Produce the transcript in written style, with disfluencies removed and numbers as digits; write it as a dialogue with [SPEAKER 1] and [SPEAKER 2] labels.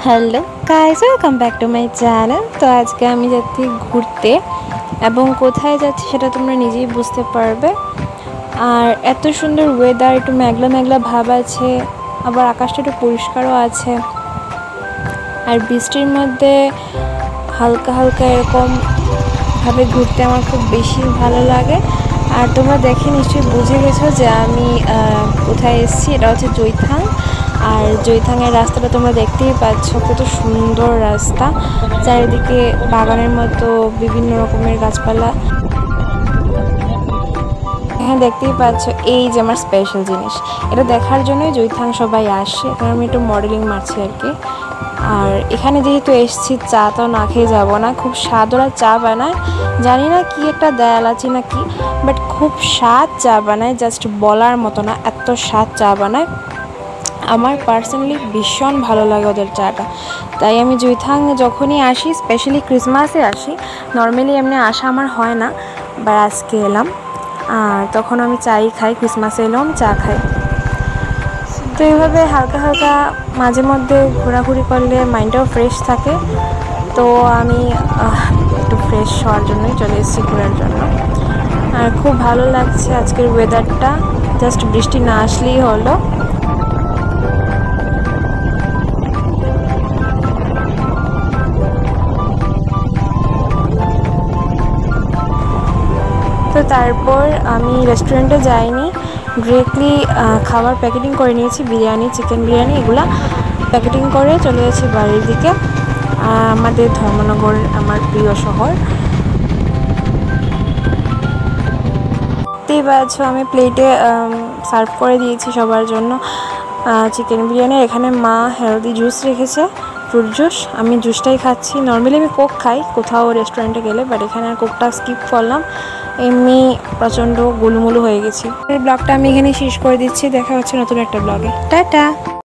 [SPEAKER 1] Hello guys, welcome back to my channel. তো আজকে আমি যাচ্ছি ঘুরতে, এবং কোথায় যাচ্ছি সেটা তোমরা নিজেই বুঝতে পারবে। আর এত সুন্দর ওয়েদার, একটু মেঘলা মেঘলা ভাব আছে, আবার আকাশটা একটু পরিষ্কারও আছে। আর বৃষ্টির মধ্যে হালকা হালকা এরকম ভাবে ঘুরতে আমার খুব বেশি ভালো লাগে। আর তোমরা দেখে নিশ্চয়ই বুঝে গেছো যে আমি কোথায় এসেছি। এটা হচ্ছে জৈথাং। আর জৈথাংয়ের রাস্তাটা তোমরা দেখতেই পাচ্ছ, কত সুন্দর রাস্তা, চারিদিকে বাগানের মতো বিভিন্ন রকমের গাছপালা। হ্যাঁ, দেখতেই পাচ্ছ, এই যে আমার স্পেশাল জিনিস, এটা দেখার জন্যই জৈথাং সবাই আসে। এখানে আমি একটু মডেলিং মারছি আর কি। আর এখানে যেহেতু এসেছি, চা তো না খেয়ে যাবো না। খুব স্বাদ ওরা চা বানায়, জানি না কি একটা দেয় এলাচি না কি, বাট খুব স্বাদ চা বানায়, জাস্ট বলার মতো না, এত স্বাদ চা বানায়। আমার পার্সোনালি ভীষণ ভালো লাগে ওদের চাটা। তাই আমি জৈথাং যখনই আসি, স্পেশালি ক্রিসমাসে আসি, নর্মালি এমনি আসা আমার হয় না, বা আজকে এলাম। আর তখন আমি চাই খাই, ক্রিসমাসে এলেও আমি চা খাই। তো এইভাবে হালকা হালকা মাঝে মধ্যে ঘোরাঘুরি করলে মাইন্ডটাও ফ্রেশ থাকে। তো আমি একটু ফ্রেশ হওয়ার জন্যই চলে এসেছি ঘোরার জন্য। আর খুব ভালো লাগছে আজকের ওয়েদারটা, জাস্ট বৃষ্টি না আসলেই হলো। তো তারপর আমি রেস্টুরেন্টে যাইনি, ডিরেক্টলি খাবার প্যাকেটিং করে নিয়েছি, বিরিয়ানি, চিকেন বিরিয়ানি, এগুলা প্যাকেটিং করে চলে গেছি বাড়ির দিকে। আমাদের ধর্মনগর আমার প্রিয় শহর। দেখতেই পাচ্ছ আমি প্লেটে সার্ভ করে দিয়েছি সবার জন্য চিকেন বিরিয়ানি। এখানে মা হেলদি জুস রেখেছে, ফ্রুট জুস। আমি জুসটাই খাচ্ছি। নর্মালি আমি কোক খাই কোথাও রেস্টুরেন্টে গেলে, বাট এখানে আর কোকটা স্কিপ করলাম, এমনি প্রচণ্ড গুলুমুলু হয়ে গেছি। এই ব্লগটা আমি এখানে শেষ করে দিচ্ছি। দেখা হচ্ছে নতুন একটা ব্লগে। টাটা।